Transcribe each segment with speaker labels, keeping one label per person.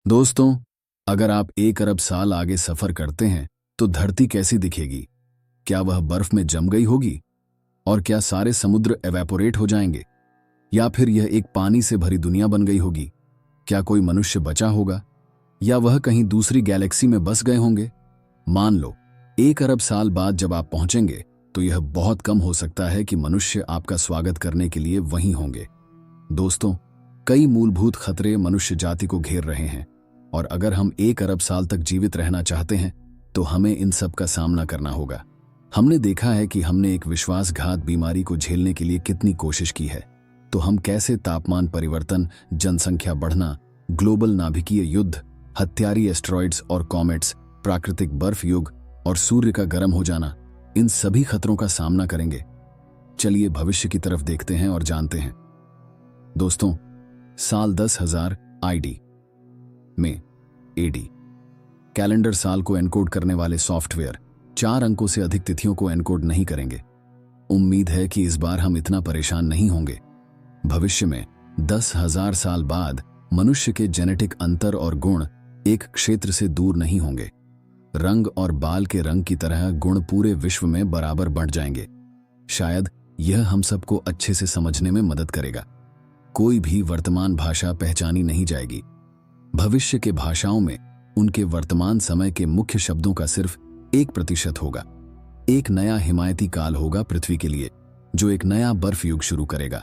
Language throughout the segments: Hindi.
Speaker 1: दोस्तों, अगर आप 1 अरब साल आगे सफर करते हैं तो धरती कैसी दिखेगी? क्या वह बर्फ में जम गई होगी? और क्या सारे समुद्र एवेपोरेट हो जाएंगे? या फिर यह एक पानी से भरी दुनिया बन गई होगी? क्या कोई मनुष्य बचा होगा? या वह कहीं दूसरी गैलेक्सी में बस गए होंगे? मान लो 1 अरब साल बाद जब आप पहुंचेंगे तो यह बहुत कम हो सकता है कि मनुष्य आपका स्वागत करने के लिए वहीं होंगे। दोस्तों, कई मूलभूत खतरे मनुष्य जाति को घेर रहे हैं और अगर हम 1 अरब साल तक जीवित रहना चाहते हैं तो हमें इन सब का सामना करना होगा। हमने देखा है कि हमने एक विश्वासघात बीमारी को झेलने के लिए कितनी कोशिश की है, तो हम कैसे तापमान परिवर्तन, जनसंख्या बढ़ना, ग्लोबल नाभिकीय युद्ध, हत्यारी एस्टेरॉइड्स और कॉमेट्स, प्राकृतिक बर्फ युग और सूर्य का गर्म हो जाना, इन सभी खतरों का सामना करेंगे। चलिए भविष्य की तरफ देखते हैं और जानते हैं। दोस्तों, साल 10,000 आईडी में एडी कैलेंडर साल को एनकोड करने वाले सॉफ्टवेयर 4 अंकों से अधिक तिथियों को एनकोड नहीं करेंगे। उम्मीद है कि इस बार हम इतना परेशान नहीं होंगे। भविष्य में 10,000 साल बाद मनुष्य के जेनेटिक अंतर और गुण एक क्षेत्र से दूर नहीं होंगे। रंग और बाल के रंग की तरह गुण पूरे विश्व में बराबर बढ़ जाएंगे। शायद यह हम सबको अच्छे से समझने में मदद करेगा। कोई भी वर्तमान भाषा पहचानी नहीं जाएगी। भविष्य के भाषाओं में उनके वर्तमान समय के मुख्य शब्दों का सिर्फ 1% होगा। एक नया हिमायती काल होगा पृथ्वी के लिए, जो एक नया बर्फ युग शुरू करेगा।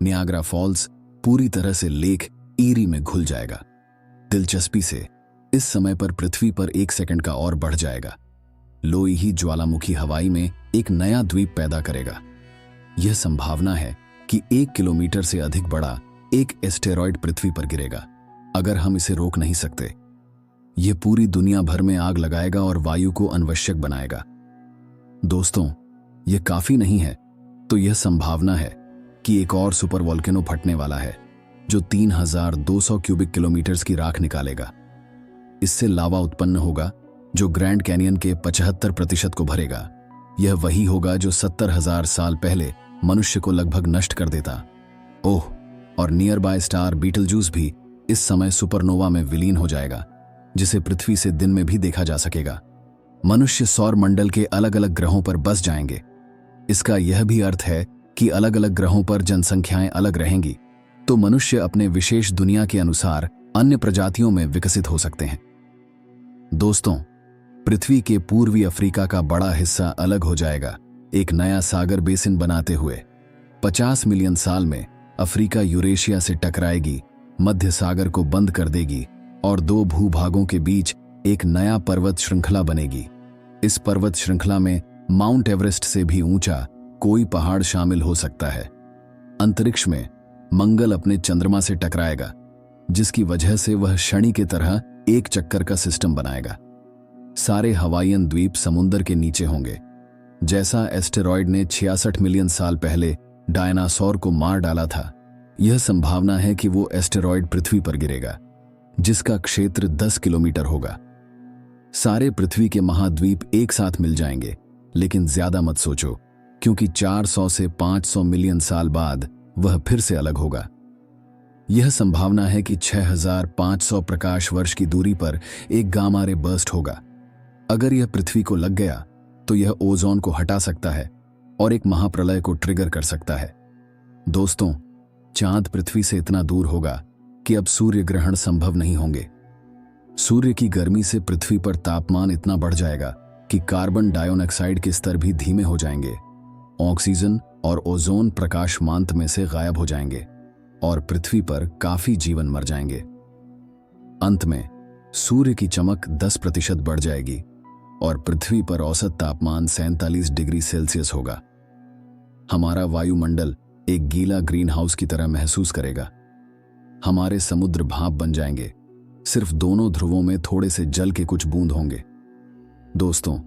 Speaker 1: नियाग्रा फॉल्स पूरी तरह से लेक ईरी में घुल जाएगा। दिलचस्पी से इस समय पर पृथ्वी पर 1 सेकंड का और बढ़ जाएगा। लोई ज्वालामुखी हवाई में एक नया द्वीप पैदा करेगा। यह संभावना है कि 1 किलोमीटर से अधिक बड़ा एक एस्टेरॉयड पृथ्वी पर गिरेगा। अगर हम इसे रोक नहीं सकते, यह पूरी दुनिया भर में आग लगाएगा और वायु को अनावश्यक बनाएगा। दोस्तों, यह काफी नहीं है तो यह संभावना है कि एक और सुपर वोल्केनो फटने वाला है, जो 3,200 क्यूबिक किलोमीटर की राख निकालेगा। इससे लावा उत्पन्न होगा जो ग्रैंड कैनियन के 75% को भरेगा। यह वही होगा जो 70,000 साल पहले मनुष्य को लगभग नष्ट कर देता। ओह, और नियर बाय स्टार बीटलजूस भी इस समय सुपरनोवा में विलीन हो जाएगा, जिसे पृथ्वी से दिन में भी देखा जा सकेगा। मनुष्य सौर मंडल के अलग अलग ग्रहों पर बस जाएंगे। इसका यह भी अर्थ है कि अलग अलग ग्रहों पर जनसंख्याएं अलग रहेंगी, तो मनुष्य अपने विशेष दुनिया के अनुसार अन्य प्रजातियों में विकसित हो सकते हैं। दोस्तों, पृथ्वी के पूर्वी अफ्रीका का बड़ा हिस्सा अलग हो जाएगा, एक नया सागर बेसिन बनाते हुए। 50 मिलियन साल में अफ्रीका यूरेशिया से टकराएगी, मध्य सागर को बंद कर देगी और 2 भूभागों के बीच एक नया पर्वत श्रृंखला बनेगी। इस पर्वत श्रृंखला में माउंट एवरेस्ट से भी ऊंचा कोई पहाड़ शामिल हो सकता है। अंतरिक्ष में मंगल अपने चंद्रमा से टकराएगा, जिसकी वजह से वह शनि की तरह एक चक्कर का सिस्टम बनाएगा। सारे हवाईयन द्वीप समुद्र के नीचे होंगे। जैसा एस्टेरॉयड ने 66 मिलियन साल पहले डायनासोर को मार डाला था, यह संभावना है कि वो एस्टेरॉयड पृथ्वी पर गिरेगा, जिसका क्षेत्र 10 किलोमीटर होगा। सारे पृथ्वी के महाद्वीप एक साथ मिल जाएंगे, लेकिन ज्यादा मत सोचो, क्योंकि 400 से 500 मिलियन साल बाद वह फिर से अलग होगा। यह संभावना है कि 6,500 प्रकाश वर्ष की दूरी पर एक गामा रे बर्स्ट होगा। अगर यह पृथ्वी को लग गया तो यह ओजोन को हटा सकता है और एक महाप्रलय को ट्रिगर कर सकता है। दोस्तों, चांद पृथ्वी से इतना दूर होगा कि अब सूर्य ग्रहण संभव नहीं होंगे। सूर्य की गर्मी से पृथ्वी पर तापमान इतना बढ़ जाएगा कि कार्बन डाइऑक्साइड के स्तर भी धीमे हो जाएंगे। ऑक्सीजन और ओजोन प्रकाशमांत में से गायब हो जाएंगे और पृथ्वी पर काफी जीवन मर जाएंगे। अंत में सूर्य की चमक 10% बढ़ जाएगी और पृथ्वी पर औसत तापमान 47 डिग्री सेल्सियस होगा। हमारा वायुमंडल एक गीला ग्रीन हाउस की तरह महसूस करेगा। हमारे समुद्र भाप बन जाएंगे। सिर्फ दोनों ध्रुवों में थोड़े से जल के कुछ बूंद होंगे। दोस्तों,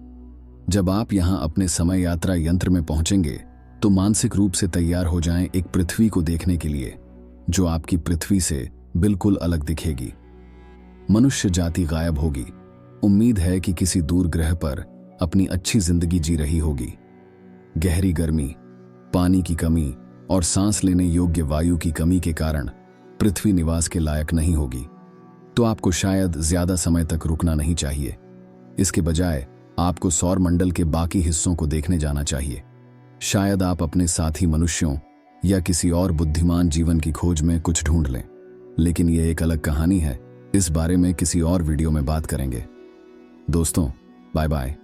Speaker 1: जब आप यहां अपने समय यात्रा यंत्र में पहुंचेंगे तो मानसिक रूप से तैयार हो जाएं एक पृथ्वी को देखने के लिए जो आपकी पृथ्वी से बिल्कुल अलग दिखेगी। मनुष्य जाति गायब होगी। उम्मीद है कि किसी दूर ग्रह पर अपनी अच्छी जिंदगी जी रही होगी। गहरी गर्मी, पानी की कमी और सांस लेने योग्य वायु की कमी के कारण पृथ्वी निवास के लायक नहीं होगी। तो आपको शायद ज्यादा समय तक रुकना नहीं चाहिए। इसके बजाय आपको सौर मंडल के बाकी हिस्सों को देखने जाना चाहिए। शायद आप अपने साथी मनुष्यों या किसी और बुद्धिमान जीवन की खोज में कुछ ढूंढ लें, लेकिन यह एक अलग कहानी है। इस बारे में किसी और वीडियो में बात करेंगे। दोस्तों, बाय बाय।